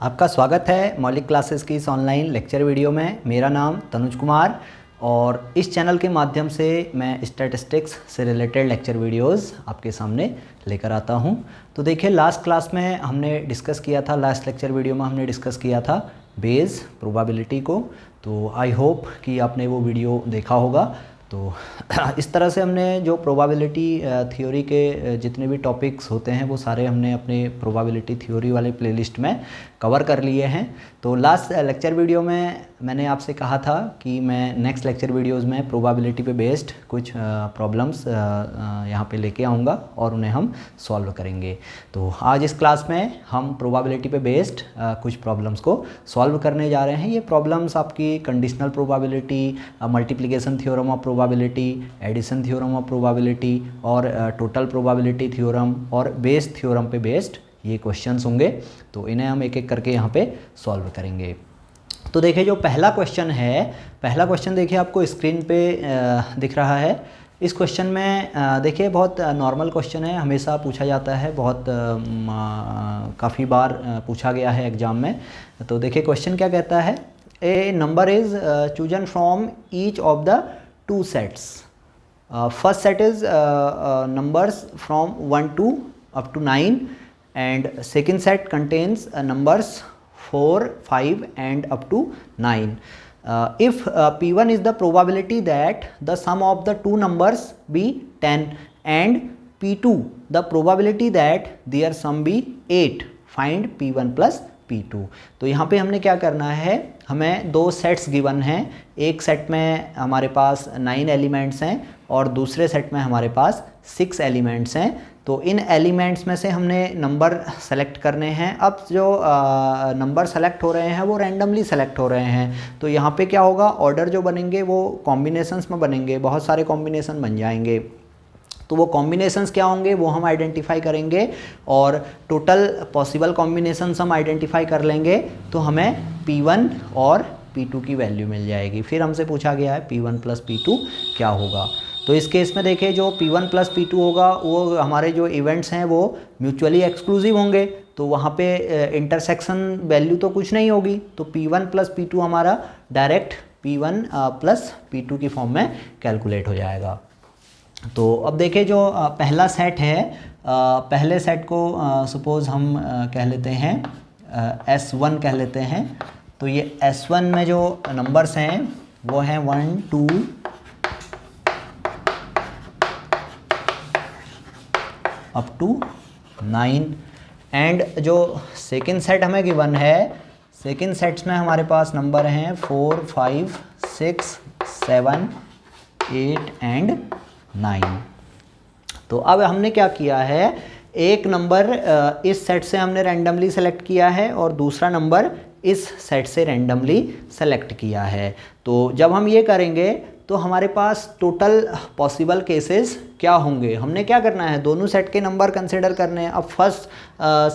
आपका स्वागत है मौलिक क्लासेस की इस ऑनलाइन लेक्चर वीडियो में। मेरा नाम तनुज कुमार और इस चैनल के माध्यम से मैं स्टैटिस्टिक्स से रिलेटेड लेक्चर वीडियोस आपके सामने लेकर आता हूं। तो देखिए, लास्ट क्लास में हमने डिस्कस किया था, लास्ट लेक्चर वीडियो में हमने डिस्कस किया था बेस प्रोबेबिलिटी को। तो आई होप कि आपने वो वीडियो देखा होगा। तो इस तरह से हमने जो प्रोबेबिलिटी थ्योरी के जितने भी टॉपिक्स होते हैं वो सारे हमने अपने प्रोबेबिलिटी थ्योरी वाले प्लेलिस्ट में कवर कर लिए हैं। तो लास्ट लेक्चर वीडियो में मैंने आपसे कहा था कि मैं नेक्स्ट लेक्चर वीडियोस में प्रोबेबिलिटी पे बेस्ड कुछ प्रॉब्लम्स यहाँ पे लेके आऊँगा और उन्हें हम सॉल्व करेंगे। तो आज इस क्लास में हम प्रोबेबिलिटी पे बेस्ड कुछ प्रॉब्लम्स को सॉल्व करने जा रहे हैं। ये प्रॉब्लम्स आपकी conditional probability, multiplication theorem of probability, addition theorem of probability और टोटल प्रोबेबिलिटी थ्योरम और बेस थ्योरम पे बेस्ड ये क्वेश्चंस होंगे। तो इन्हें हम एक एक करके यहाँ पे सॉल्व करेंगे। तो देखिए, जो पहला क्वेश्चन है, पहला क्वेश्चन देखिए आपको स्क्रीन पे दिख रहा है। इस क्वेश्चन में देखिए बहुत नॉर्मल क्वेश्चन है, हमेशा पूछा जाता है, बहुत काफ़ी बार पूछा गया है एग्ज़ाम में। तो देखिए क्वेश्चन क्या कहता है, a number is chosen from each of the two sets. First set is numbers from 1 to up to 9 and second set contains numbers 4, 5 and up to 9. If P1 is the probability that the sum of the two numbers be 10 and P2 the probability that their sum be 8, find P1 plus P2। तो यहाँ पे हमने क्या करना है, हमें दो sets given हैं। एक सेट में हमारे पास 9 एलिमेंट्स हैं और दूसरे सेट में हमारे पास 6 एलिमेंट्स हैं। तो इन एलिमेंट्स में से हमने नंबर सेलेक्ट करने हैं। अब जो नंबर सेलेक्ट हो रहे हैं वो रैंडमली सेलेक्ट हो रहे हैं। तो यहाँ पे क्या होगा, ऑर्डर जो बनेंगे वो कॉम्बिनेशंस में बनेंगे, बहुत सारे कॉम्बिनेशन बन जाएंगे। तो वो कॉम्बिनेशंस क्या होंगे वो हम आइडेंटिफाई करेंगे और टोटल पॉसिबल कॉम्बिनेशंस हम आइडेंटिफाई कर लेंगे। तो हमें P1 और P2 की वैल्यू मिल जाएगी। फिर हमसे पूछा गया है P1 प्लस P2 क्या होगा। तो इस केस में देखिए, जो P1 प्लस P2 होगा वो हमारे जो इवेंट्स हैं वो म्यूचुअली एक्सक्लूसिव होंगे। तो वहाँ पे इंटरसेक्शन वैल्यू तो कुछ नहीं होगी। तो P1 प्लस P2 हमारा डायरेक्ट P1 प्लस P2 की फॉर्म में कैलकुलेट हो जाएगा। तो अब देखिए, जो पहला सेट है, पहले सेट को सपोज़ हम कह लेते हैं S1 कह लेते हैं। तो ये S1 में जो नंबर्स हैं वो हैं 1, 2 अप टू 9 एंड जो सेकंड सेट हमें गिवन है, सेकंड सेट्स में हमारे पास नंबर हैं 4, 5, 6, 7, 8 एंड 9। तो अब हमने क्या किया है, एक नंबर इस सेट से हमने रैंडमली सेलेक्ट किया है और दूसरा नंबर इस सेट से रैंडमली सेलेक्ट किया है। तो जब हम ये करेंगे तो हमारे पास टोटल पॉसिबल केसेस क्या होंगे, हमने क्या करना है, दोनों सेट के नंबर कंसिडर करने हैं। अब फर्स्ट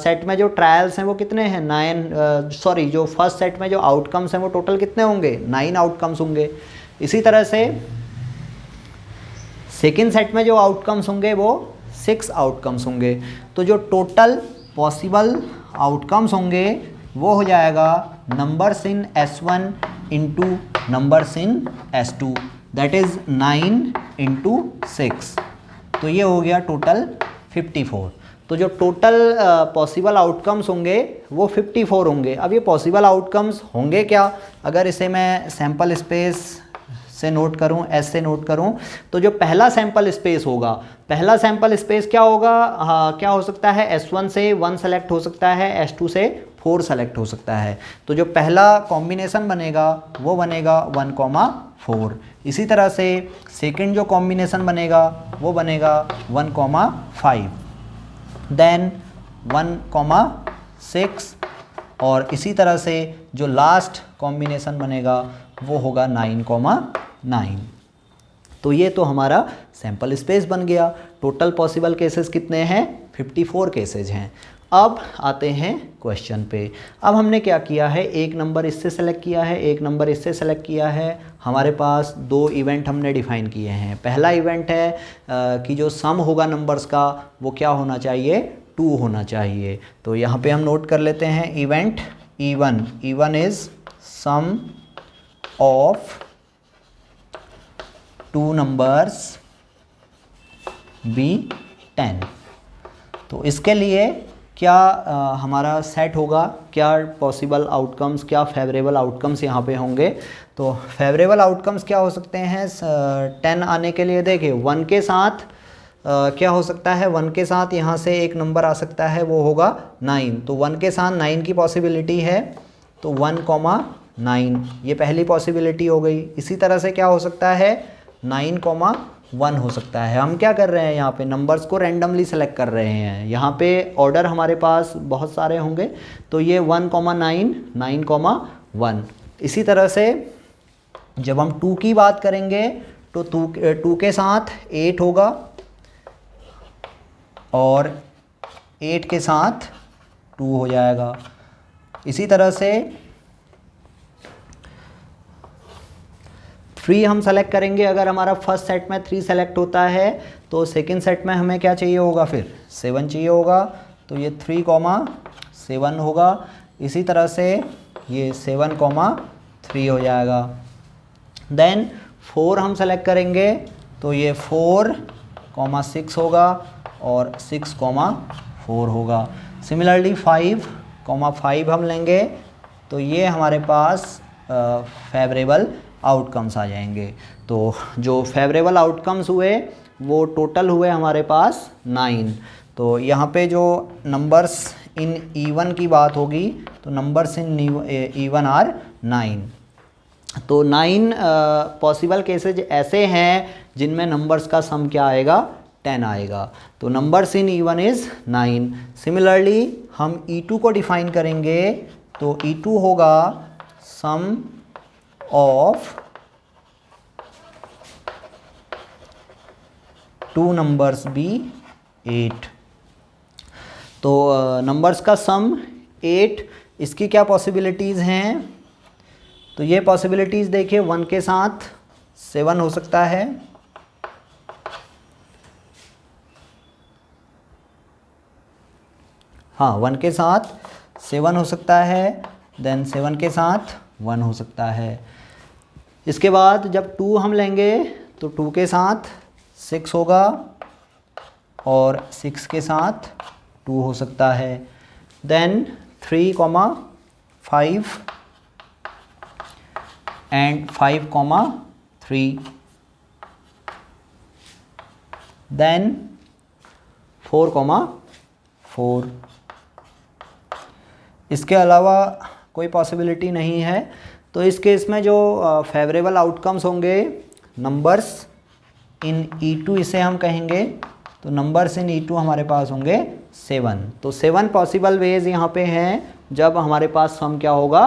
सेट में जो ट्रायल्स हैं वो कितने हैं, 9, जो फर्स्ट सेट में जो आउटकम्स हैं वो टोटल कितने होंगे, 9 आउटकम्स होंगे। इसी तरह से सेकेंड सेट में जो आउटकम्स होंगे वो 6 आउटकम्स होंगे। तो जो टोटल पॉसिबल आउटकम्स होंगे वो हो जाएगा numbers in S1 into numbers in S2, that is 9 into 6। तो ये हो गया टोटल 54। तो जो टोटल पॉसिबल आउटकम्स होंगे वो 54 होंगे। अब ये पॉसिबल आउटकम्स होंगे क्या, अगर इसे मैं सैम्पल स्पेस से नोट करूं, S से नोट करूं, तो जो पहला सैंपल स्पेस होगा, पहला सैंपल स्पेस क्या होगा, क्या हो सकता है, S1 से 1 सेलेक्ट हो सकता है, S2 से 4 सेलेक्ट हो सकता है। तो जो पहला कॉम्बिनेशन बनेगा वो बनेगा 1,4। इसी तरह से सेकंड जो कॉम्बिनेशन बनेगा वो बनेगा 1,5, देन 1,6 और इसी तरह से जो लास्ट कॉम्बिनेशन बनेगा वो होगा 9,9। तो ये तो हमारा सैंपल स्पेस बन गया। टोटल पॉसिबल केसेस कितने हैं, 54 केसेस हैं। अब आते हैं क्वेश्चन पे। अब हमने क्या किया है, एक नंबर इससे सेलेक्ट किया है, एक नंबर इससे सेलेक्ट किया है। हमारे पास दो इवेंट हमने डिफाइन किए हैं। पहला इवेंट है कि जो सम होगा नंबर्स का वो क्या होना चाहिए, 2 होना चाहिए। तो यहाँ पे हम नोट कर लेते हैं event E1 is sum of two numbers B10। तो इसके लिए क्या हमारा सेट होगा, क्या पॉसिबल आउटकम्स, क्या फेवरेबल आउटकम्स यहाँ पे होंगे। तो फेवरेबल आउटकम्स क्या हो सकते हैं 10 आने के लिए। देखिए 1 के साथ क्या हो सकता है, 1 के साथ यहाँ से एक नंबर आ सकता है, वो होगा 9। तो 1 के साथ 9 की पॉसिबिलिटी है, तो 1,9 ये पहली पॉसिबिलिटी हो गई। इसी तरह से क्या हो सकता है 9,1 हो सकता है। हम क्या कर रहे हैं यहाँ पे नंबर्स को रैंडमली सेलेक्ट कर रहे हैं, यहाँ पे ऑर्डर हमारे पास बहुत सारे होंगे, तो ये 1,9 9,1। इसी तरह से जब हम 2 की बात करेंगे तो 2 के साथ 8 होगा और 8 के साथ 2 हो जाएगा। इसी तरह से 3 हम सेलेक्ट करेंगे। अगर हमारा फर्स्ट सेट में 3 सेलेक्ट होता है तो सेकंड सेट में हमें क्या चाहिए होगा, फिर 7 चाहिए होगा, तो ये 3,7 होगा। इसी तरह से ये 7,3 हो जाएगा। देन 4 हम सेलेक्ट करेंगे तो ये 4,6 होगा और 6,4 होगा। सिमिलरली 5,5 हम लेंगे तो ये हमारे पास फेवरेबल आउटकम्स आ जाएंगे। तो जो फेवरेबल आउटकम्स हुए वो टोटल हुए हमारे पास 9। तो यहाँ पे जो नंबर्स इन E1 की बात होगी तो नंबर्स इन E1 आर 9। तो 9 पॉसिबल केसेज ऐसे हैं जिनमें नंबर्स का सम क्या आएगा, 10 आएगा। तो numbers in E1 is 9। Similarly हम E2 को डिफाइन करेंगे तो E2 होगा सम ऑफ 2 नंबर्स B8। तो नंबर्स का सम 8, इसकी क्या पॉसिबिलिटीज़ हैं, तो ये पॉसिबिलिटीज़ देखिए 1 के साथ 7 हो सकता है, हाँ 1 के साथ 7 हो सकता है, देन 7 के साथ 1 हो सकता है। इसके बाद जब 2 हम लेंगे तो 2 के साथ 6 होगा और 6 के साथ 2 हो सकता है। Then 3,5 and 5,3। देन 4,4। इसके अलावा कोई पॉसिबिलिटी नहीं है। तो इस केस में जो फेवरेबल आउटकम्स होंगे नंबर्स इन E2 इसे हम कहेंगे, तो नंबर्स इन E2 हमारे पास होंगे 7। तो 7 पॉसिबल वेज यहाँ पे हैं जब हमारे पास सम क्या होगा,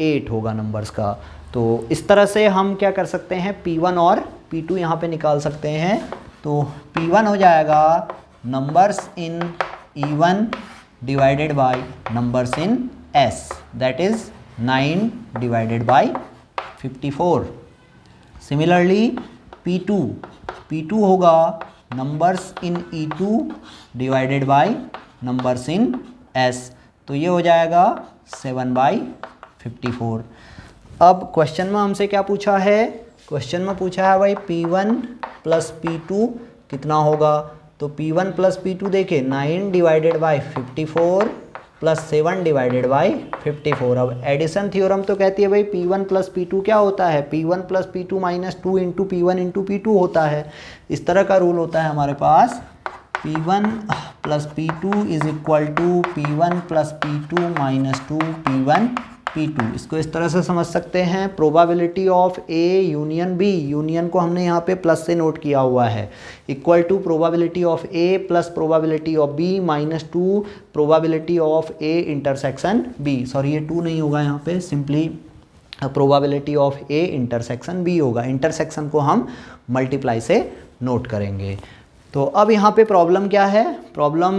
8 होगा नंबर्स का। तो इस तरह से हम क्या कर सकते हैं P1 और P2 यहाँ पे निकाल सकते हैं। तो P1 हो जाएगा numbers in E1 divided by numbers in S, that is 9 divided by 54। Similarly P2 होगा numbers in E2 divided by numbers in S, तो ये हो जाएगा 7/54। अब क्वेश्चन में हमसे क्या पूछा है, क्वेश्चन में पूछा है भाई P1 प्लस P2 कितना होगा। तो P1 प्लस P2 देखिए 9 divided by 54 plus 7 divided by 54। अब एडिशन थ्योरम तो कहती है भाई P1 प्लस P2 क्या होता है, P1 plus P2 minus 2 into P1 into P2 होता है। इस तरह का रूल होता है हमारे पास, P1 plus P2 is equal to P1 plus P2 minus 2 P1 P2। इसको इस तरह से समझ सकते हैं, probability of A union B, union को हमने यहाँ पे प्लस से नोट किया हुआ है, equal to probability of A plus probability of B minus 2 probability of A intersection B। Sorry ये 2 नहीं होगा यहाँ पे, simply probability of A intersection B होगा। इंटरसेक्शन को हम मल्टीप्लाई से नोट करेंगे। तो अब यहाँ पे प्रॉब्लम क्या है, प्रॉब्लम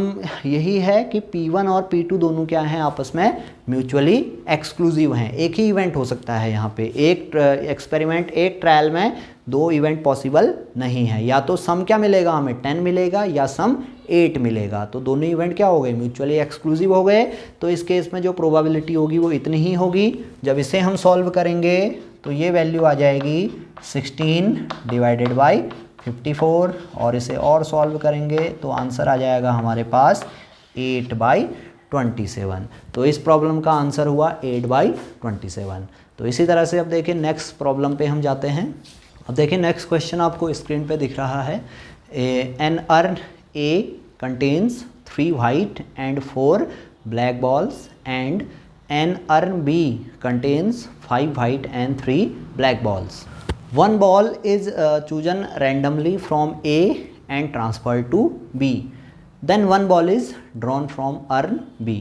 यही है कि P1 और P2 दोनों क्या हैं, आपस में म्यूचुअली एक्सक्लूसिव हैं। एक ही इवेंट हो सकता है यहाँ पे, एक एक्सपेरिमेंट, एक ट्रायल में 2 इवेंट पॉसिबल नहीं है। या तो सम क्या मिलेगा हमें 10 मिलेगा या सम 8 मिलेगा। तो दोनों इवेंट क्या हो गए, म्यूचुअली एक्सक्लूसिव हो गए। तो इस केस में जो प्रोबेबिलिटी होगी वो इतनी ही होगी। जब इसे हम सॉल्व करेंगे तो ये वैल्यू आ जाएगी 16 डिवाइडेड बाई 54, और इसे और सॉल्व करेंगे तो आंसर आ जाएगा हमारे पास 8/27। तो इस प्रॉब्लम का आंसर हुआ 8/27। तो इसी तरह से अब देखिए नेक्स्ट प्रॉब्लम पे हम जाते हैं। अब देखिए नेक्स्ट क्वेश्चन आपको स्क्रीन पे दिख रहा है। An urn A contains 3 white and 4 black balls and an urn B contains 5 white and 3 black balls. One ball is chosen randomly from A and transferred to B. Then one ball is drawn from urn B.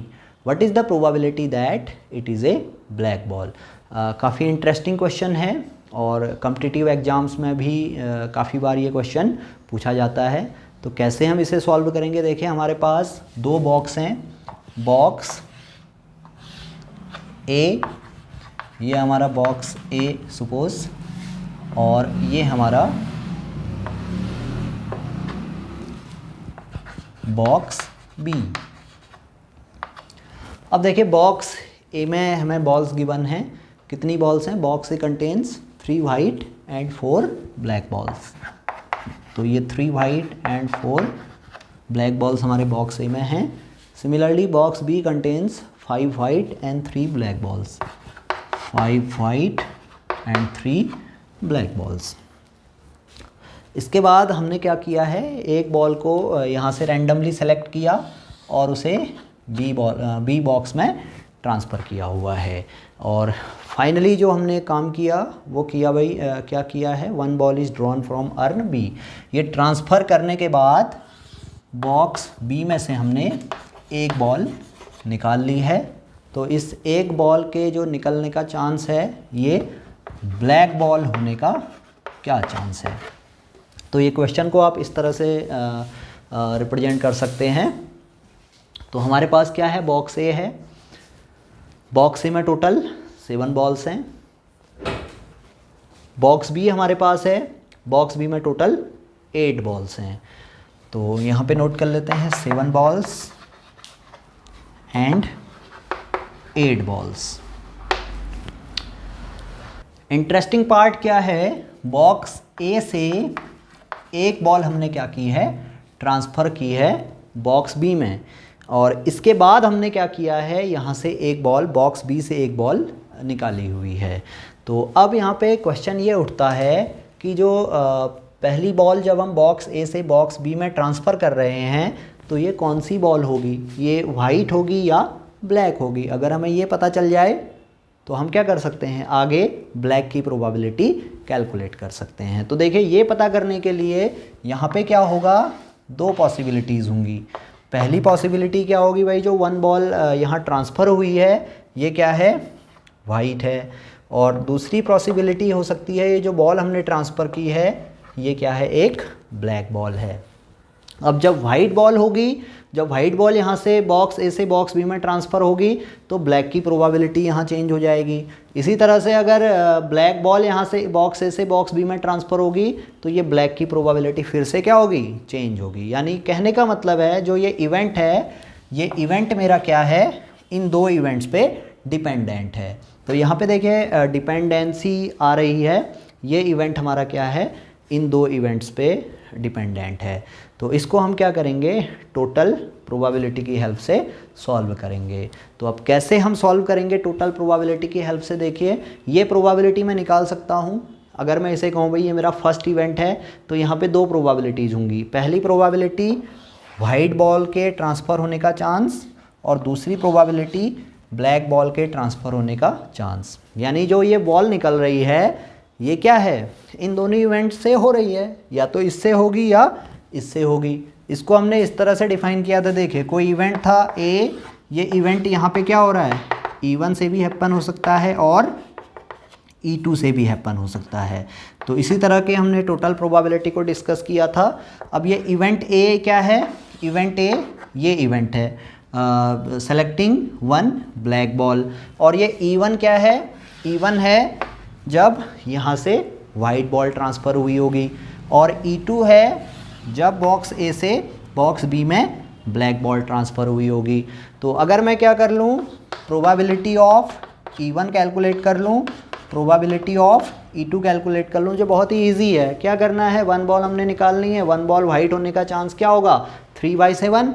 What is the probability that it is a black ball? काफ़ी interesting question है और competitive exams में भी काफ़ी बार ये question पूछा जाता है। तो कैसे हम इसे सॉल्व करेंगे, देखिए हमारे पास दो बॉक्स हैं। बॉक्स ए, ये हमारा बॉक्स ए सपोज, और ये हमारा बॉक्स बी। अब देखिए बॉक्स ए में हमें बॉल्स गिवन हैं। कितनी बॉल्स हैं, box A contains 3 white and 4 black balls। तो ये 3 white and 4 black balls हमारे बॉक्स ए में हैं। Similarly box B contains 5 white and 3 black balls, 5 white and 3 black balls। इसके बाद हमने क्या किया है, एक बॉल को यहाँ से रैंडमली सेलेक्ट किया और उसे बी बॉक्स में ट्रांसफ़र किया हुआ है। और फाइनली जो हमने काम किया वो किया भाई, क्या किया है, 1 ball is drawn from urn B. ये ट्रांसफ़र करने के बाद बॉक्स बी में से हमने एक बॉल निकाल ली है। तो इस एक बॉल के जो निकलने का चांस है, ये ब्लैक बॉल होने का क्या चांस है। तो ये क्वेश्चन को आप इस तरह से रिप्रेजेंट कर सकते हैं। तो हमारे पास क्या है, बॉक्स ए है। बॉक्स ए में टोटल 7 बॉल्स हैं। बॉक्स बी हमारे पास है। बॉक्स बी में टोटल 8 बॉल्स हैं। तो यहाँ पे नोट कर लेते हैं 7 balls and 8 balls. Interesting part क्या है, बॉक्स ए से एक बॉल हमने क्या की है, ट्रांसफ़र की है बॉक्स बी में, और इसके बाद हमने क्या किया है, यहाँ से एक बॉल, बॉक्स बी से एक बॉल निकाली हुई है। तो अब यहाँ पे क्वेश्चन ये उठता है कि जो पहली बॉल जब हम बॉक्स ए से बॉक्स बी में ट्रांसफ़र कर रहे हैं तो ये कौन सी बॉल होगी, ये वाइट होगी या ब्लैक होगी। अगर हमें ये पता चल जाए तो हम क्या कर सकते हैं, आगे ब्लैक की प्रोबेबिलिटी कैलकुलेट कर सकते हैं। तो देखिए ये पता करने के लिए यहाँ पे क्या होगा, 2 पॉसिबिलिटीज़ होंगी। पहली पॉसिबिलिटी क्या होगी भाई, जो 1 बॉल यहाँ ट्रांसफ़र हुई है ये क्या है, वाइट है। और दूसरी पॉसिबिलिटी हो सकती है ये जो बॉल हमने ट्रांसफ़र की है ये क्या है, एक ब्लैक बॉल है। अब जब वाइट बॉल होगी, जब वाइट बॉल यहाँ से बॉक्स ए से बॉक्स बी में ट्रांसफ़र होगी तो ब्लैक की प्रोबेबिलिटी यहाँ चेंज हो जाएगी। इसी तरह से अगर ब्लैक बॉल यहाँ से बॉक्स ए से बॉक्स बी में ट्रांसफ़र होगी तो ये ब्लैक की प्रोबेबिलिटी फिर से क्या होगी, चेंज होगी। यानी कहने का मतलब है जो ये इवेंट है, ये इवेंट मेरा क्या है, इन 2 इवेंट्स पे डिपेंडेंट है। तो यहाँ पे देखिए डिपेंडेंसी आ रही है, ये इवेंट हमारा क्या है, इन 2 इवेंट्स पे डिपेंडेंट है। तो इसको हम क्या करेंगे, टोटल प्रोबेबिलिटी की हेल्प से सॉल्व करेंगे। तो अब कैसे हम सॉल्व करेंगे टोटल प्रोबेबिलिटी की हेल्प से, देखिए ये प्रोबेबिलिटी मैं निकाल सकता हूँ। अगर मैं इसे कहूँ भाई ये मेरा फर्स्ट इवेंट है तो यहाँ पे 2 प्रोबेबिलिटीज़ होंगी। पहली प्रोबेबिलिटी वाइट बॉल के ट्रांसफ़र होने का चांस, और दूसरी प्रोबेबिलिटी ब्लैक बॉल के ट्रांसफ़र होने का चांस। यानी जो ये बॉल निकल रही है ये क्या है, इन दोनों इवेंट से हो रही है, या तो इससे होगी या इससे होगी। इसको हमने इस तरह से डिफाइन किया था, देखिए कोई इवेंट था ए, ये इवेंट यहाँ पे क्या हो रहा है, E1 से भी हैपन हो सकता है और E2 से भी हैपन हो सकता है। तो इसी तरह के हमने टोटल प्रोबेबिलिटी को डिस्कस किया था। अब ये इवेंट ए क्या है, इवेंट ए ये इवेंट है सेलेक्टिंग 1 ब्लैक बॉल, और ये E1 क्या है, E1 है जब यहाँ से वाइट बॉल ट्रांसफ़र हुई होगी, और E2 है जब बॉक्स ए से बॉक्स बी में ब्लैक बॉल ट्रांसफ़र हुई होगी। तो अगर मैं क्या कर लूँ, प्रोबेबिलिटी ऑफ E1 कैलकुलेट कर लूँ, प्रोबेबिलिटी ऑफ E2 कैलकुलेट कर लूँ, जो बहुत ही इजी है। क्या करना है, 1 बॉल हमने निकालनी है। 1 बॉल वाइट होने का चांस क्या होगा, 3/7,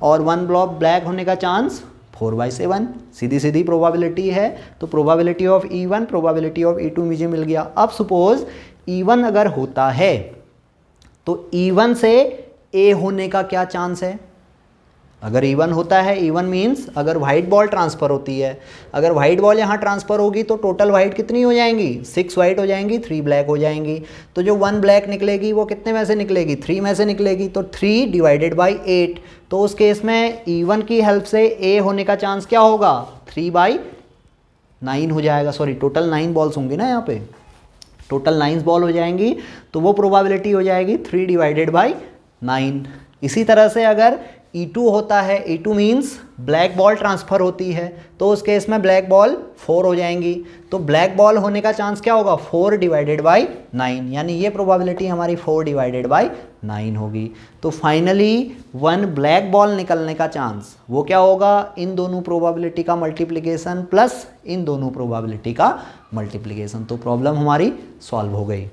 और 1 बॉल ब्लैक होने का चांस 4/7। सीधी सीधी प्रोबेबिलिटी है। तो probability of E1 probability of E2 मुझे मिल गया। अब सपोज E1 अगर होता है तो E1 से A होने का क्या चांस है। अगर E1 होता है, E1 मीन्स अगर वाइट बॉल ट्रांसफ़र होती है, अगर वाइट बॉल यहाँ ट्रांसफ़र होगी तो टोटल वाइट कितनी हो जाएंगी, 6 वाइट हो जाएंगी, 3 ब्लैक हो जाएंगी। तो जो 1 ब्लैक निकलेगी वो कितने में से निकलेगी, 3 में से निकलेगी। तो 3/8। तो उस केस में E1 की हेल्प से A होने का चांस क्या होगा, 3/9 हो जाएगा। सॉरी, टोटल 9 बॉल्स होंगी ना यहाँ पे, टोटल 9 बॉल हो जाएंगी। तो वो प्रोबेबिलिटी हो जाएगी 3/9। इसी तरह से अगर E2 होता है, E2 means black ball transfer होती है, तो उस केस में ब्लैक बॉल 4 हो जाएंगी। तो ब्लैक बॉल होने का चांस क्या होगा, 4/9, यानी ये प्रोबेबिलिटी हमारी 4/9 होगी। तो फाइनली 1 ब्लैक बॉल निकलने का चांस वो क्या होगा, इन दोनों प्रोबेबिलिटी का मल्टीप्लिकेशन प्लस इन दोनों प्रोबेबिलिटी का मल्टीप्लिकेशन। तो प्रॉब्लम हमारी सॉल्व हो गई।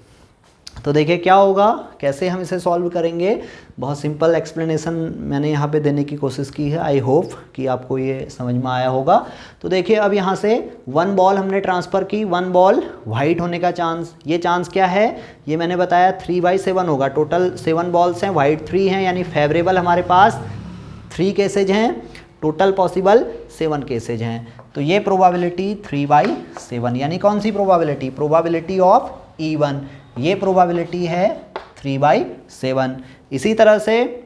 तो देखिए क्या होगा, कैसे हम इसे सॉल्व करेंगे। बहुत सिंपल एक्सप्लेनेशन मैंने यहाँ पे देने की कोशिश की है। आई होप कि आपको ये समझ में आया होगा। तो देखिए अब यहाँ से 1 बॉल हमने ट्रांसफ़र की, 1 बॉल वाइट होने का चांस, ये चांस क्या है, ये मैंने बताया 3/7 होगा। टोटल 7 बॉल्स हैं, वाइट 3 हैं, यानी फेवरेबल हमारे पास 3 केसेज हैं, टोटल पॉसिबल 7 केसेज हैं। तो ये प्रोबेबिलिटी 3/7, यानी कौन सी प्रोबेबिलिटी, प्रोबेबिलिटी ऑफ E1, ये प्रोबेबिलिटी है 3/7। इसी तरह से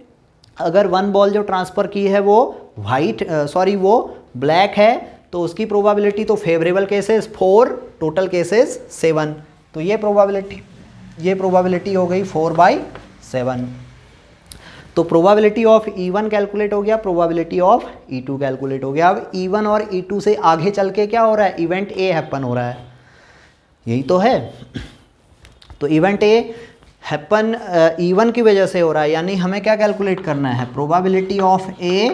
अगर 1 बॉल जो ट्रांसफ़र की है वो वो ब्लैक है, तो उसकी प्रोबेबिलिटी तो फेवरेबल केसेस 4, टोटल केसेस 7। तो ये प्रोबेबिलिटी हो गई 4/7। तो प्रोबेबिलिटी ऑफ E1 कैलकुलेट हो गया, प्रोबेबिलिटी ऑफ E2 कैलकुलेट हो गया। अब E1 और E2 से आगे चल के क्या हो रहा है, इवेंट A हैपन हो रहा है, यही तो है। तो इवेंट ए हैपन E1 की वजह से हो रहा है, यानी हमें क्या कैलकुलेट करना है, probability of A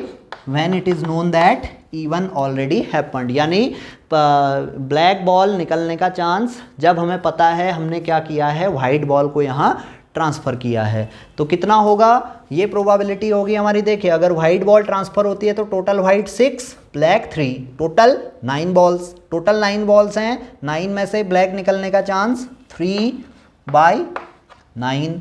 when it is known that E1 already happened, यानी ब्लैक बॉल निकलने का चांस जब हमें पता है हमने क्या किया है, वाइट बॉल को यहाँ ट्रांसफ़र किया है। तो कितना होगा, ये प्रोबेबिलिटी होगी हमारी। देखिए अगर वाइट बॉल ट्रांसफ़र होती है तो total white 6, black 3, total 9 balls, total 9 balls हैं, 9 में से ब्लैक निकलने का चांस 3/9।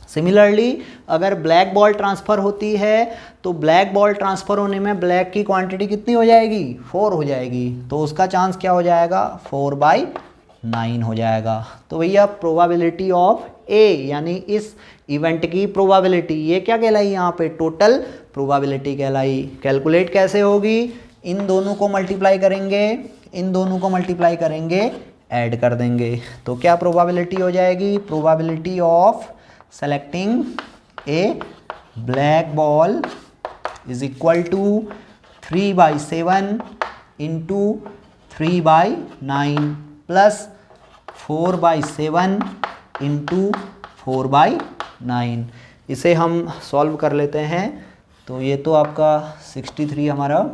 सिमिलरली अगर ब्लैक बॉल ट्रांसफ़र होती है तो ब्लैक बॉल ट्रांसफ़र होने में ब्लैक की क्वांटिटी कितनी हो जाएगी, 4 हो जाएगी। तो उसका चांस क्या हो जाएगा, 4/9 हो जाएगा। तो भैया प्रोबेबिलिटी ऑफ ए, यानी इस इवेंट की प्रोबेबिलिटी, ये क्या कहलाई यहाँ पे, टोटल प्रोबेबिलिटी कहलाई। कैलकुलेट कैसे होगी, इन दोनों को मल्टीप्लाई करेंगे, इन दोनों को मल्टीप्लाई करेंगे, ऐड कर देंगे। तो क्या प्रोबेबिलिटी हो जाएगी, probability of selecting a black ball is equal to 3/7 into 3/9 plus 4/7 into 4/9। इसे हम सॉल्व कर लेते हैं। तो ये तो आपका 63 हमारा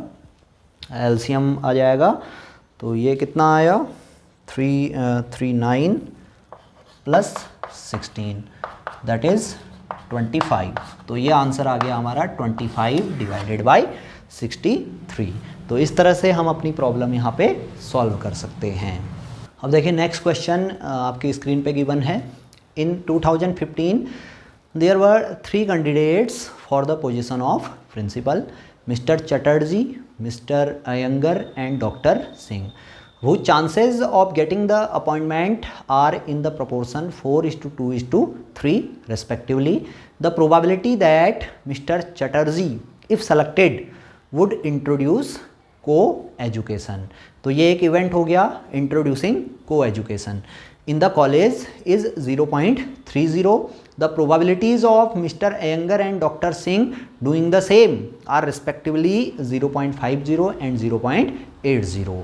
एलसीएम आ जाएगा। तो ये कितना आया, 339 प्लस 16 दैट इज़ 25। तो ये आंसर आ गया हमारा 25/63। तो इस तरह से हम अपनी प्रॉब्लम यहाँ पे सॉल्व कर सकते हैं। अब देखिए नेक्स्ट क्वेश्चन आपकी स्क्रीन पे गिवन है। In 2015 there were 3 candidates for the position of principal, mister Chatterjee, mister Iyengar and doctor Singh, whose chances of getting the appointment are in the proportion 4:2:3 respectively. The probability that Mr. Chatterjee, if selected, would introduce co-education. तो ये एक event हो गया, introducing co-education in the college is 0.30. The probabilities of Mr. Iyengar and Dr. Singh doing the same are respectively 0.50 and 0.80.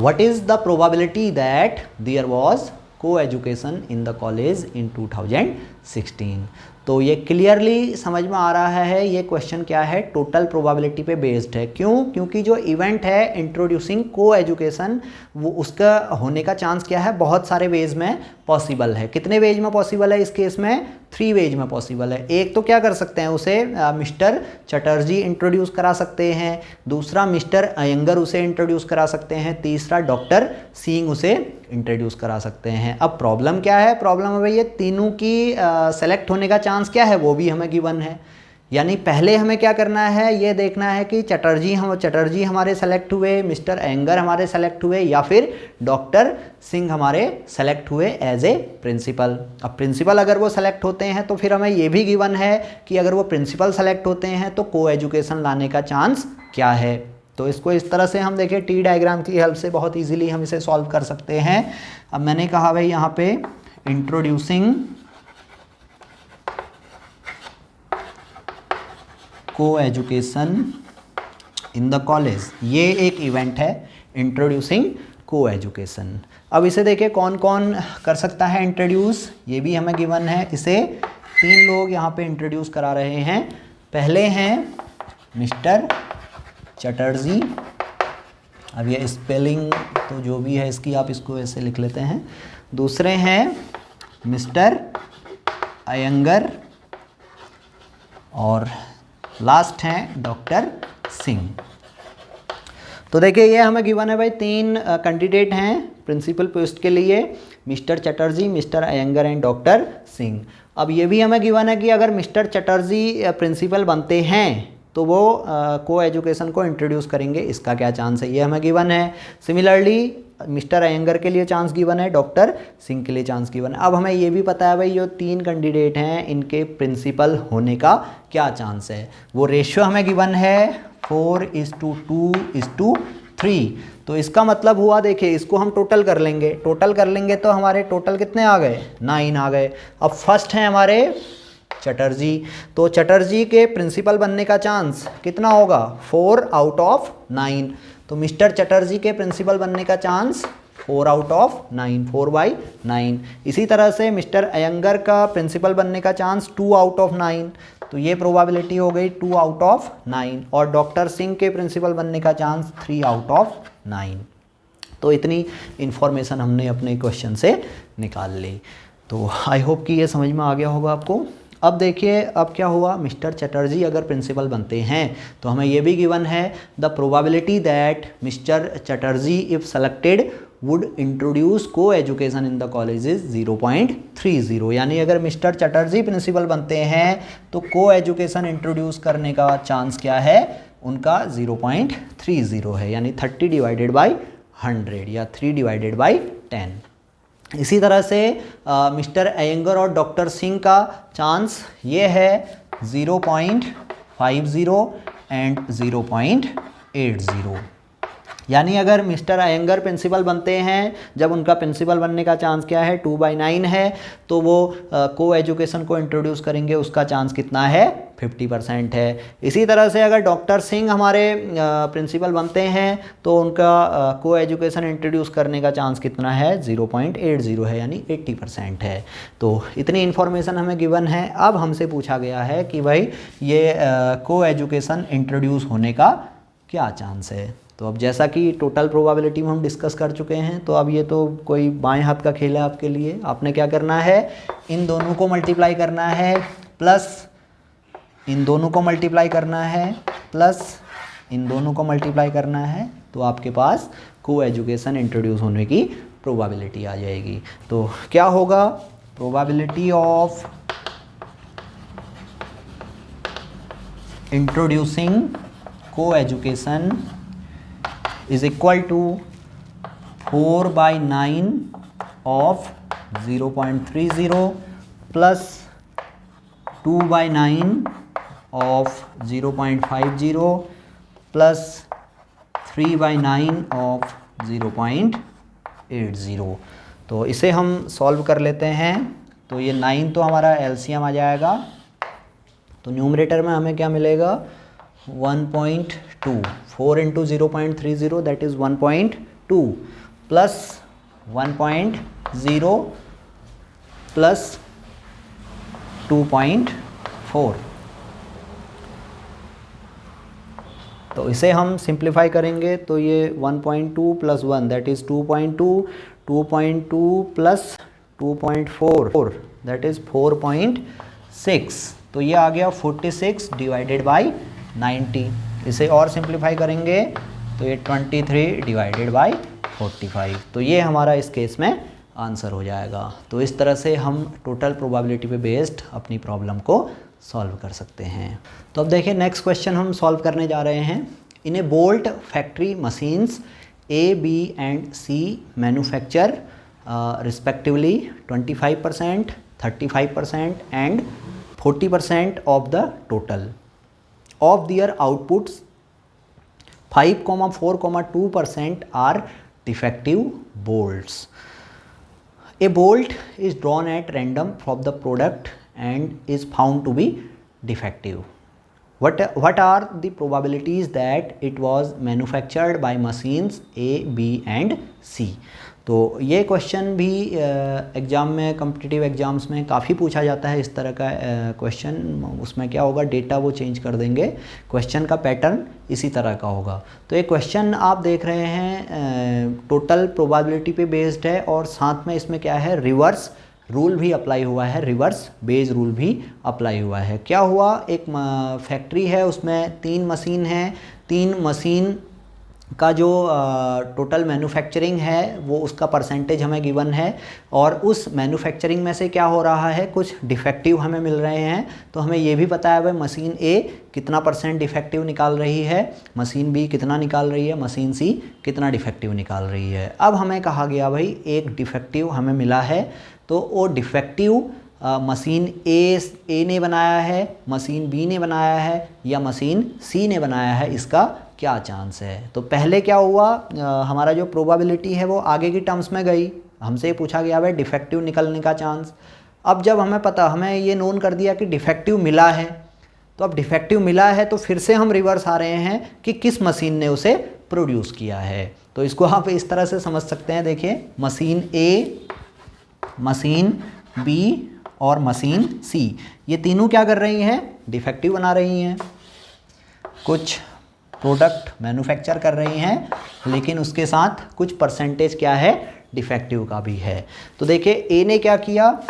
What is the probability that there was co-education in the college in 2016? तो ये clearly समझ में आ रहा है ये question क्या है, total probability पे बेस्ड है। क्यों? क्योंकि जो इवेंट है इंट्रोड्यूसिंग को एजुकेशन, वो उसका होने का चांस क्या है, बहुत सारे वेज में पॉसिबल है। कितने वेज में पॉसिबल है इस केस में? 3 वेज में पॉसिबल है। एक तो क्या कर सकते हैं, उसे मिस्टर चटर्जी इंट्रोड्यूस करा सकते हैं, दूसरा मिस्टर अयंगर उसे इंट्रोड्यूस करा सकते हैं, तीसरा डॉक्टर सिंह उसे इंट्रोड्यूस करा सकते हैं। अब प्रॉब्लम क्या है? प्रॉब्लम है भाई ये तीनों की सेलेक्ट होने का चांस क्या है, वो भी हमें गिवन है। यानी पहले हमें क्या करना है, ये देखना है कि चटर्जी हमारे सेलेक्ट हुए, मिस्टर अयंगर हमारे सेलेक्ट हुए, या फिर डॉक्टर सिंह हमारे सेलेक्ट हुए एज ए प्रिंसिपल। अब प्रिंसिपल अगर वो सेलेक्ट होते हैं तो फिर हमें ये भी गिवन है कि अगर वो प्रिंसिपल सेलेक्ट होते हैं तो को एजुकेशन लाने का चांस क्या है। तो इसको इस तरह से हम देखें, टी डायग्राम की हेल्प से बहुत इजीली हम इसे सॉल्व कर सकते हैं। अब मैंने कहा भाई यहाँ पे इंट्रोड्यूसिंग को एजुकेशन इन द कॉलेज, ये एक इवेंट है इंट्रोड्यूसिंग को एजुकेशन। अब इसे देखिए कौन कौन कर सकता है इंट्रोड्यूस, ये भी हमें गिवन है। इसे 3 लोग यहाँ पे इंट्रोड्यूस करा रहे हैं। पहले हैं मिस्टर चटर्जी, अब ये स्पेलिंग तो जो भी है इसकी आप इसको ऐसे लिख लेते हैं। दूसरे हैं मिस्टर अयंगर और लास्ट हैं डॉक्टर सिंह। तो देखिए ये हमें गिवन है भाई 3 कैंडिडेट हैं प्रिंसिपल पोस्ट के लिए, mister Chatterjee, mister Iyengar and doctor Singh. अब ये भी हमें गिवन है कि अगर मिस्टर चटर्जी प्रिंसिपल बनते हैं तो वो को एजुकेशन को इंट्रोड्यूस करेंगे, इसका क्या चांस है, ये हमें गिवन है। सिमिलरली मिस्टर अयंगर के लिए चांस गिवन है, डॉक्टर सिंह के लिए चांस गिवन है। अब हमें ये भी पता है भाई जो 3 कैंडिडेट हैं इनके प्रिंसिपल होने का क्या चांस है। वो रेशियो हमें गिवन है 4:2:3। तो इसका मतलब हुआ, देखिए इसको हम टोटल कर लेंगे तो हमारे टोटल कितने आ गए, 9 आ गए। अब फर्स्ट हैं हमारे चटर्जी, तो चटर्जी के प्रिंसिपल बनने का चांस कितना होगा, 4/9। तो मिस्टर चटर्जी के प्रिंसिपल बनने का चांस 4/9, 4/9। इसी तरह से मिस्टर अयंगर का प्रिंसिपल बनने का चांस 2/9, तो ये प्रोबेबिलिटी हो गई 2/9। और डॉक्टर सिंह के प्रिंसिपल बनने का चांस 3/9। तो इतनी इन्फॉर्मेशन हमने अपने क्वेश्चन से निकाल ली। तो आई होप कि ये समझ में आ गया होगा आपको। अब देखिए अब क्या हुआ, मिस्टर चटर्जी अगर प्रिंसिपल बनते हैं तो हमें ये भी गिवन है the probability that mister Chatterjee if selected would introduce co-education in the college is 0.30। यानी अगर मिस्टर चटर्जी प्रिंसिपल बनते हैं तो को एजुकेशन इंट्रोड्यूस करने का चांस क्या है, उनका 0.30 है, यानी 30/100 या 3/10। इसी तरह से मिस्टर अयंगर और डॉक्टर सिंह का चांस ये है 0.50 एंड 0.80। यानी अगर मिस्टर अयंगर प्रिंसिपल बनते हैं, जब उनका प्रिंसिपल बनने का चांस क्या है 2/9 है, तो वो को एजुकेशन को इंट्रोड्यूस करेंगे, उसका चांस कितना है 50% है। इसी तरह से अगर डॉक्टर सिंह हमारे प्रिंसिपल बनते हैं तो उनका को एजुकेशन इंट्रोड्यूस करने का चांस कितना है 0.80 है, यानी 80% है। तो इतनी इन्फॉर्मेशन हमें गिवन है। अब हमसे पूछा गया है कि भाई ये को एजुकेशन इंट्रोड्यूस होने का क्या चांस है। तो अब जैसा कि टोटल प्रोबेबिलिटी में हम डिस्कस कर चुके हैं, तो अब ये तो कोई बाएं हाथ का खेल है आपके लिए। आपने क्या करना है, इन दोनों को मल्टीप्लाई करना है, प्लस इन दोनों को मल्टीप्लाई करना है, प्लस इन दोनों को मल्टीप्लाई करना है, तो आपके पास को एजुकेशन इंट्रोड्यूस होने की प्रोबेबिलिटी आ जाएगी। तो क्या होगा, प्रोबेबिलिटी ऑफ इंट्रोड्यूसिंग को education is equal to 4/9 of 0.30 plus 2/9 of 0.50 plus 3/9 of 0.80। तो इसे हम सॉल्व कर लेते हैं। तो ये 9 तो हमारा एलसीएम आ जाएगा, तो न्यूमरेटर में हमें क्या मिलेगा 1.2, 4 into 0.30 that is 1.2 plus 1.0 plus 2.4। तो इसे हम सिंप्लीफाई करेंगे तो ये 1.2 plus 1 that is 2.2, 2.2 plus 2.4 that is 4.6। तो ये आ गया 46 डिवाइडेड बाई 90। इसे और सिंप्लीफाई करेंगे तो ये 23 डिवाइडेड बाई 45। तो ये हमारा इस केस में आंसर हो जाएगा। तो इस तरह से हम टोटल प्रोबेबिलिटी पे बेस्ड अपनी प्रॉब्लम को सॉल्व कर सकते हैं। तो अब देखिए नेक्स्ट क्वेश्चन हम सॉल्व करने जा रहे हैं। In a bolt factory machines A, B and C manufacture respectively 25%, 35% and 40% of the total of their outputs 5,4,2% are defective bolts. A bolt is drawn at random from the product and is found to be defective. What are the probabilities that it was manufactured by machines A, B and C? तो ये question भी exam में, competitive exams में काफ़ी पूछा जाता है इस तरह का क्वेश्चन। उसमें क्या होगा, डेटा वो चेंज कर देंगे, क्वेश्चन का पैटर्न इसी तरह का होगा। तो ये क्वेश्चन आप देख रहे हैं टोटल प्रोबेबिलिटी पे बेस्ड है और साथ में इसमें क्या है, रिवर्स रूल भी अप्लाई हुआ है, रिवर्स बेज रूल भी अप्लाई हुआ है। क्या हुआ, एक फैक्ट्री है, उसमें 3 मशीन हैं, 3 मशीन का जो टोटल मैन्युफैक्चरिंग है वो उसका परसेंटेज हमें गिवन है और उस मैन्युफैक्चरिंग में से क्या हो रहा है, कुछ डिफेक्टिव हमें मिल रहे हैं। तो हमें ये भी पता है भाई मशीन A कितना % डिफेक्टिव निकाल रही है, मशीन B कितना निकाल रही है, मशीन C कितना डिफेक्टिव निकाल रही है। अब हमें कहा गया भाई एक डिफेक्टिव हमें मिला है, तो वो डिफेक्टिव मशीन A ने बनाया है, मशीन B ने बनाया है या मशीन C ने बनाया है, इसका क्या चांस है। तो पहले क्या हुआ, हमारा जो प्रोबेबिलिटी है वो आगे की टर्म्स में गई, हमसे पूछा गया भाई डिफेक्टिव निकलने का चांस। अब जब हमें पता, हमें ये नोन कर दिया कि डिफेक्टिव मिला है, तो अब डिफेक्टिव मिला है तो फिर से हम रिवर्स आ रहे हैं कि किस मशीन ने उसे प्रोड्यूस किया है। तो इसको आप इस तरह से समझ सकते हैं, देखिए मशीन A, मशीन B और मशीन C, ये तीनों क्या कर रही हैं, डिफेक्टिव बना रही हैं, कुछ प्रोडक्ट मैन्युफैक्चर कर रही हैं, लेकिन उसके साथ कुछ परसेंटेज क्या है, डिफेक्टिव का भी है। तो देखिए A ने क्या किया,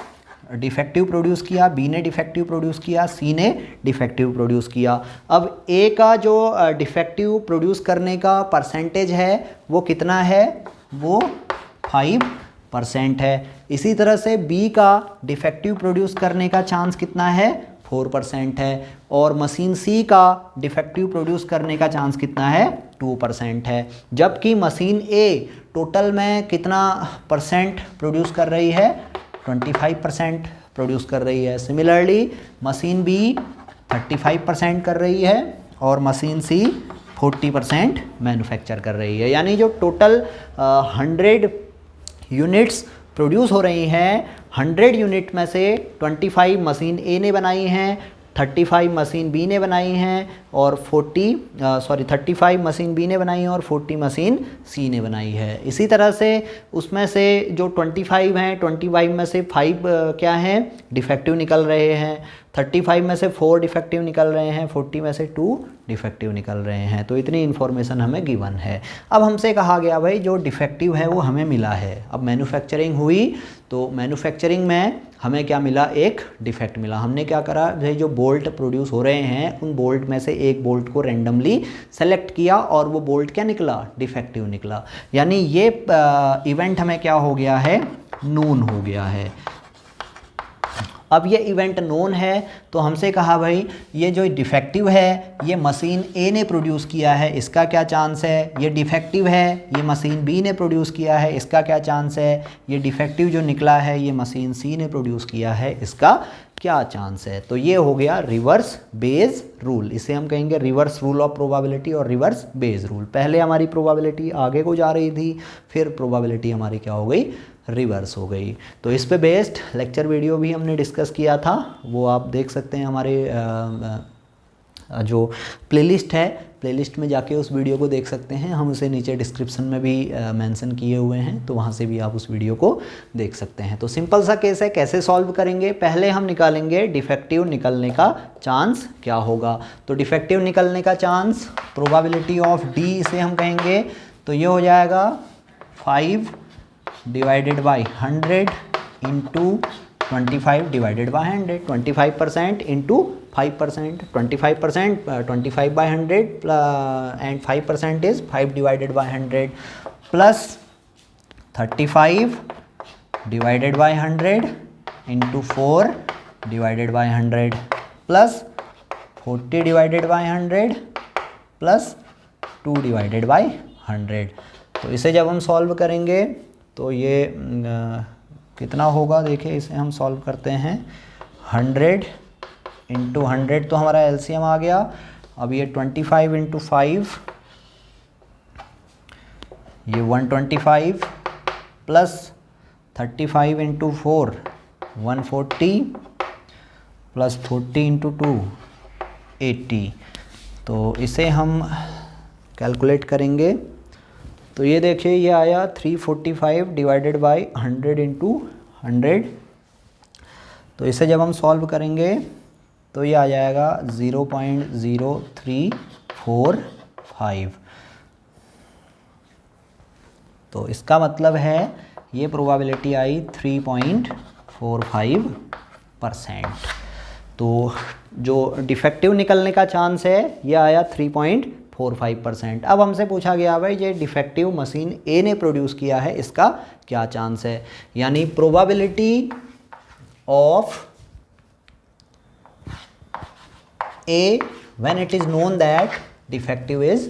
डिफेक्टिव प्रोड्यूस किया, B ने डिफेक्टिव प्रोड्यूस किया, C ने डिफेक्टिव प्रोड्यूस किया। अब A का जो डिफेक्टिव प्रोड्यूस करने का परसेंटेज है वो कितना है, वो 5% है। इसी तरह से B का डिफेक्टिव प्रोड्यूस करने का चांस कितना है, 4% है। और मशीन C का डिफेक्टिव प्रोड्यूस करने का चांस कितना है, 2% है। जबकि मशीन A टोटल में कितना % प्रोड्यूस कर रही है, 25% प्रोड्यूस कर रही है। सिमिलरली मशीन B 35% कर रही है और मशीन C 40% मैन्युफैक्चर कर रही है। यानी जो टोटल 100 यूनिट्स प्रोड्यूस हो रही हैं, 100 यूनिट में से 25 मशीन A ने बनाई हैं, 35 मशीन B ने बनाई हैं और 35 मशीन B ने बनाई है और 40 मशीन C ने बनाई है। इसी तरह से उसमें से जो 25 हैं, 25 में से 5 क्या हैं, डिफेक्टिव निकल रहे हैं, 35 में से 4 डिफेक्टिव निकल रहे हैं, 40 में से 2 डिफेक्टिव निकल रहे हैं। तो इतनी इन्फॉर्मेशन हमें गिवन है। अब हमसे कहा गया भाई जो डिफेक्टिव है वो हमें मिला है। अब मैन्युफैक्चरिंग हुई तो मैन्युफैक्चरिंग में हमें क्या मिला, एक डिफेक्ट मिला। हमने क्या करा, भाई जो बोल्ट प्रोड्यूस हो रहे हैं उन बोल्ट में से एक बोल्ट को रैंडमली सेलेक्ट किया और वो बोल्ट क्या निकला, डिफेक्टिव निकला। यानी ये इवेंट हमें क्या हो गया है, नोन हो गया है। अब ये इवेंट नोन है तो हमसे कहा भाई ये जो डिफेक्टिव है ये मशीन A ने प्रोड्यूस किया है, इसका क्या चांस है। ये डिफेक्टिव है, ये मशीन B ने प्रोड्यूस किया है, इसका क्या चांस है। ये डिफेक्टिव जो निकला है ये मशीन C ने प्रोड्यूस किया है, इसका क्या चांस है। तो ये हो गया रिवर्स बेज रूल। इसे हम कहेंगे रिवर्स रूल ऑफ प्रोबेबिलिटी और रिवर्स बेज रूल। पहले हमारी प्रोबेबिलिटी आगे को जा रही थी, फिर प्रोबेबिलिटी हमारी क्या हो गई, रिवर्स हो गई। तो इस पे बेस्ड लेक्चर वीडियो भी हमने डिस्कस किया था, वो आप देख सकते हैं हमारे जो प्लेलिस्ट है प्लेलिस्ट में जाके उस वीडियो को देख सकते हैं, हम उसे नीचे डिस्क्रिप्शन में भी मेंशन किए हुए हैं, तो वहाँ से भी आप उस वीडियो को देख सकते हैं। तो सिंपल सा केस है, कैसे सॉल्व करेंगे, पहले हम निकालेंगे डिफेक्टिव निकलने का चांस क्या होगा। तो डिफेक्टिव निकलने का चांस, प्रोबेबिलिटी ऑफ डी इसे हम कहेंगे, तो ये हो जाएगा 5 divided by 100 into 25 divided by 100, 25% into 5%, 25%, 25 by 100 and 5% is 5 divided by 100 plus 35 divided by 100 into 4 divided by 100 plus 40 divided by 100 plus 2 divided by 100। तो इसे जब हम सॉल्व करेंगे तो ये कितना होगा, देखिए इसे हम सॉल्व करते हैं, 100 इंटू 100 तो हमारा एलसीएम आ गया। अब ये 25 इंटू 5, ये 125 प्लस 35 इंटू 4 140 प्लस 40 इंटू 2 80। तो इसे हम कैलकुलेट करेंगे तो ये देखिए ये आया 345 डिवाइडेड बाई 100 इंटू 100। तो इसे जब हम सॉल्व करेंगे तो ये आ जाएगा 0.0345। तो इसका मतलब है ये प्रोबेबिलिटी आई 3.45%। तो जो डिफेक्टिव निकलने का चांस है ये आया 3.45%। अब हमसे पूछा गया भाई ये डिफेक्टिव मशीन ए ने प्रोड्यूस किया है, इसका क्या चांस है, यानी probability of A when it is known that defective is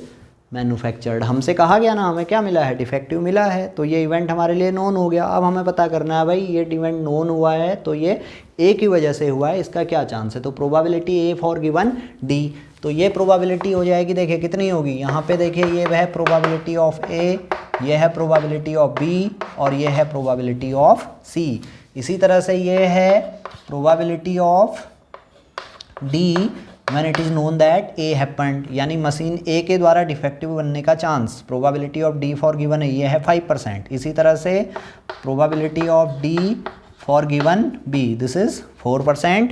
manufactured. हमसे कहा गया ना, हमें क्या मिला है, डिफेक्टिव मिला है, तो ये इवेंट हमारे लिए नोन हो गया। अब हमें पता करना है भाई ये इवेंट नोन हुआ है तो ये ए की वजह से हुआ है, इसका क्या चांस है। तो probability A for given D, तो ये प्रोबेबिलिटी हो जाएगी, देखिए कितनी होगी, यहाँ पे देखिए ये है प्रोबेबिलिटी ऑफ ए, ये है प्रोबेबिलिटी ऑफ बी और ये है प्रोबेबिलिटी ऑफ सी। इसी तरह से ये है probability of D when it is known that A happened, यानी मशीन A के द्वारा डिफेक्टिव बनने का chance, probability of D for given है ये है 5%। इसी तरह से probability of D for given B this is 4%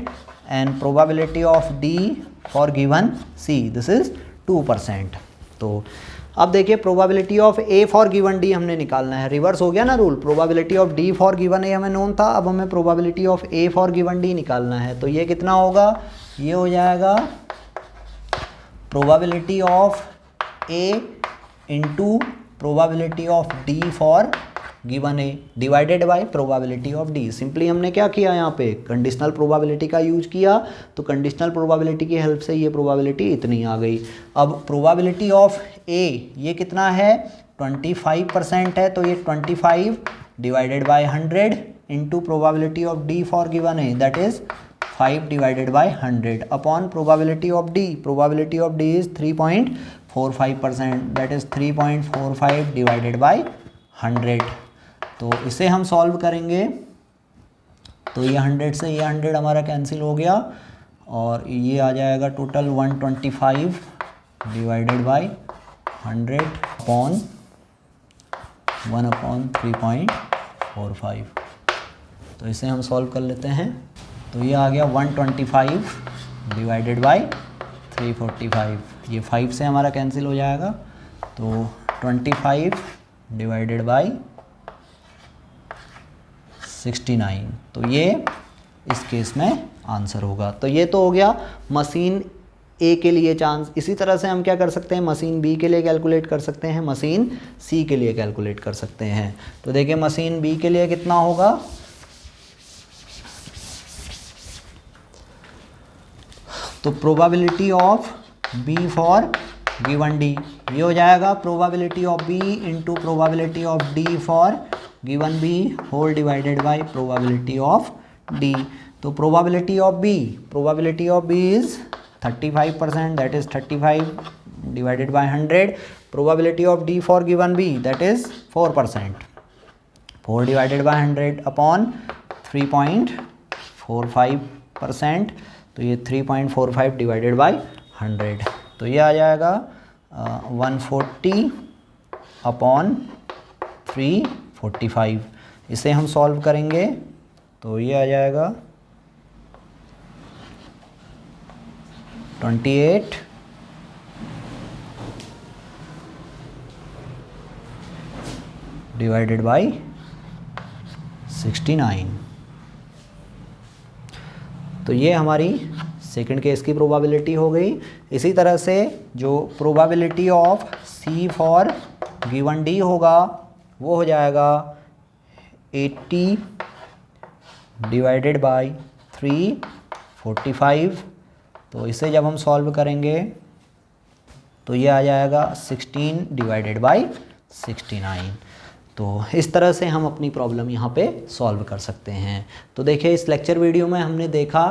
and probability of D for given C this is 2%। तो अब देखिए probability of A for given D हमने निकालना है, रिवर्स हो गया ना rule, probability of D for given A हमें नोन था, अब हमें probability of A for given D निकालना है। तो ये कितना होगा, ये हो जाएगा probability of A into probability of D for given A divided by probability of D. Simply हमने क्या किया, यहाँ पे कंडीशनल प्रोबेबिलिटी का यूज किया, तो कंडीशनल प्रोबेबिलिटी की हेल्प से ये प्रोबेबिलिटी इतनी आ गई। अब प्रोबेबिलिटी ऑफ ए ये कितना है, 25% है, तो ये 25 divided by 100 into probability of D for given A that is 5 divided by 100 upon probability of D, probability of D is 3.45%, that is 3.45 divided by 100। तो इसे हम सॉल्व करेंगे तो ये 100 से ये 100 हमारा कैंसिल हो गया और ये आ जाएगा टोटल 125 डिवाइडेड बाई 100 अपॉन 1/3.45। तो इसे हम सॉल्व कर लेते हैं, तो ये आ गया 125 डिवाइडेड बाई 345, ये 5 से हमारा कैंसिल हो जाएगा, तो 25 डिवाइडेड बाई 69, तो ये इस केस में आंसर होगा। तो ये तो हो गया मशीन ए के लिए चांस। इसी तरह से हम क्या कर सकते हैं, मशीन बी के लिए कैलकुलेट कर सकते हैं, मशीन सी के लिए कैलकुलेट कर सकते हैं। तो देखिए मशीन बी के लिए कितना होगा, तो probability of B for given D ये हो जाएगा probability of B into probability of D for given B whole divided by probability of D. तो probability of B is 35%, that is 35 divided by 100। Probability of D for given B that is 4%, 4 divided by 100 upon 3.45%, तो ये 3.45 divided by 100, तो ये आ जाएगा 140 upon 345। इसे हम solve करेंगे तो ये आ जाएगा 28 डिवाइडेड बाई 69। तो ये हमारी सेकंड केस की प्रोबेबिलिटी हो गई। इसी तरह से जो probability of C for given D होगा वो हो जाएगा 80 डिवाइडेड बाई 345। तो इसे जब हम सॉल्व करेंगे तो ये आ जाएगा 16 डिवाइडेड बाई 69। तो इस तरह से हम अपनी प्रॉब्लम यहाँ पे सॉल्व कर सकते हैं। तो देखिए इस लेक्चर वीडियो में हमने देखा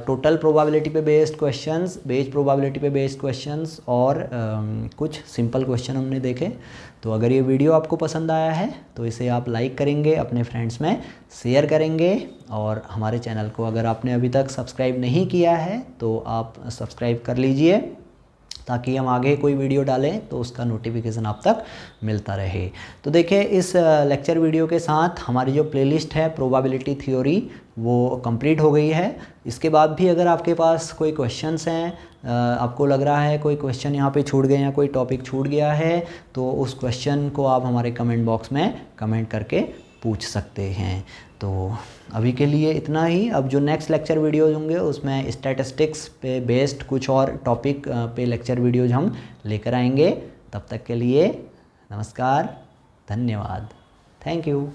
टोटल प्रोबेबिलिटी पे बेस्ड क्वेश्चंस, बेस्ड प्रोबेबिलिटी पे बेस्ड क्वेश्चंस और कुछ सिंपल क्वेश्चन हमने देखे। तो अगर ये वीडियो आपको पसंद आया है तो इसे आप लाइक करेंगे, अपने फ्रेंड्स में शेयर करेंगे, और हमारे चैनल को अगर आपने अभी तक सब्सक्राइब नहीं किया है तो आप सब्सक्राइब कर लीजिए ताकि हम आगे कोई वीडियो डालें तो उसका नोटिफिकेशन आप तक मिलता रहे। तो देखिए इस लेक्चर वीडियो के साथ हमारी जो प्लेलिस्ट है प्रोबेबिलिटी थ्योरी वो कंप्लीट हो गई है। इसके बाद भी अगर आपके पास कोई क्वेश्चंस हैं, आपको लग रहा है कोई क्वेश्चन यहाँ पे छूट गए या कोई टॉपिक छूट गया है, तो उस क्वेश्चन को आप हमारे कमेंट बॉक्स में कमेंट करके पूछ सकते हैं। तो अभी के लिए इतना ही। अब जो नेक्स्ट लेक्चर वीडियोज़ होंगे उसमें स्टैटिस्टिक्स पे बेस्ड कुछ और टॉपिक पे लेक्चर वीडियोज़ हम लेकर आएंगे। तब तक के लिए नमस्कार, धन्यवाद, थैंक यू।